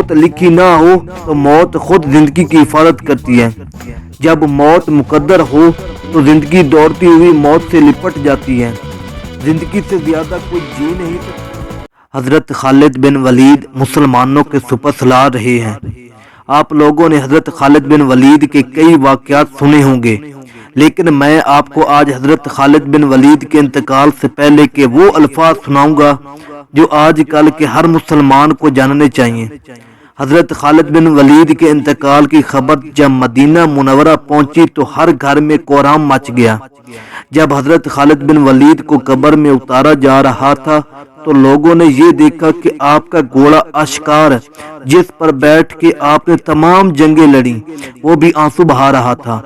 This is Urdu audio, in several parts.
موت لکھی نہ ہو تو موت خود زندگی کی حفاظت کرتی ہے۔ جب موت مقدر ہو تو زندگی دوڑتی ہوئی موت سے لپٹ جاتی ہے۔ زندگی سے زیادہ کوئی جی نہیں سکتا۔ حضرت خالد بن ولید مسلمانوں کے سپر سالار رہے ہیں۔ آپ لوگوں نے حضرت خالد بن ولید کے کئی واقعات سنے ہوں گے، لیکن میں آپ کو آج حضرت خالد بن ولید کے انتقال سے پہلے کے وہ الفاظ سناؤں گا جو آج کل کے ہر مسلمان کو جاننے چاہیے۔ حضرت خالد بن ولید کے انتقال کی خبر جب مدینہ منورہ پہنچی تو ہر گھر میں کوہرام مچ گیا۔ جب حضرت خالد بن ولید کو قبر میں اتارا جا رہا تھا تو لوگوں نے یہ دیکھا کہ آپ کا گھوڑا اشکار جس پر بیٹھ کے آپ نے تمام جنگیں لڑیں وہ بھی آنسو بہا رہا تھا۔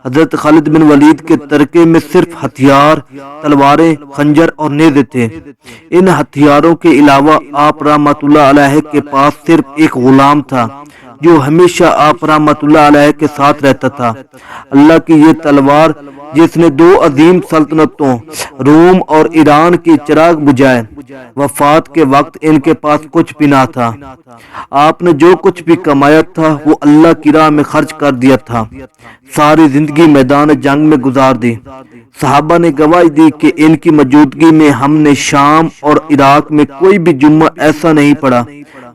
حضرت خالد بن ولید کے ترکے میں صرف ہتھیار، تلواریں، خنجر اور نیزے تھے۔ ان ہتھیاروں کے علاوہ آپ رحمۃ اللہ علیہ کے پاس صرف ایک غلام تھا جو ہمیشہ آپ رحمۃ اللہ علیہ کے ساتھ رہتا تھا۔ اللہ کی یہ تلوار جس نے دو عظیم سلطنتوں روم اور ایران کی چراغ بجھائے، وفات کے وقت ان کے پاس کچھ بھی نہ تھا۔ آپ نے جو کچھ بھی کمایا تھا وہ اللہ کی راہ میں خرچ کر دیا تھا، ساری زندگی میدان جنگ میں گزار دی۔ صحابہ نے گواہی دی کہ ان کی موجودگی میں ہم نے شام اور عراق میں کوئی بھی جمعہ ایسا نہیں پڑھا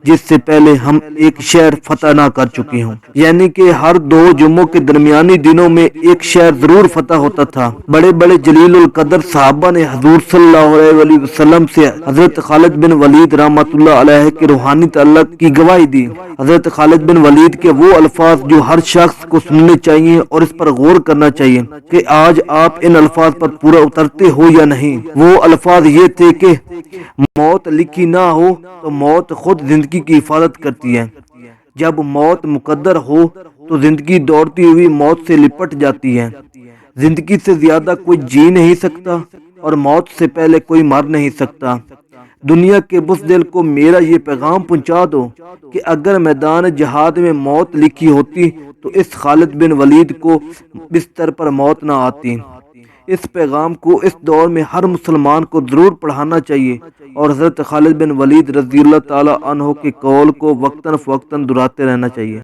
جس سے پہلے ہم ایک شہر فتح نہ کر چکے ہوں، یعنی کہ ہر دو جمعوں کے درمیانی دنوں میں ایک شہر ضرور فتح ہوتا تھا۔ بڑے بڑے جلیل القدر صحابہ نے حضور صلی اللہ علیہ وسلم سے حضرت خالد بن ولید رحمۃ اللہ علیہ کے روحانی تعلق کی گواہی دی۔ حضرت خالد بن ولید کے وہ الفاظ جو ہر شخص کو سننے چاہیے اور اس پر غور کرنا چاہیے کہ آج آپ ان الفاظ پر پورا اترتے ہو یا نہیں۔ وہ الفاظ یہ تھے کہ موت لکھی نہ ہو تو موت خود زندگی کی حفاظت کرتی ہے۔ جب موت مقدر ہو تو زندگی دوڑتی ہوئی موت سے لپٹ جاتی ہے۔ زندگی سے زیادہ کوئی جی نہیں سکتا اور موت سے پہلے کوئی مر نہیں سکتا۔ دنیا کے بزدل کو میرا یہ پیغام پہنچا دو کہ اگر میدان جہاد میں موت لکھی ہوتی تو اس خالد بن ولید کو بستر پر موت نہ آتی۔ اس پیغام کو اس دور میں ہر مسلمان کو ضرور پڑھانا چاہیے اور حضرت خالد بن ولید رضی اللہ تعالی عنہ کے قول کو وقتاً فوقتاً دہراتے رہنا چاہیے۔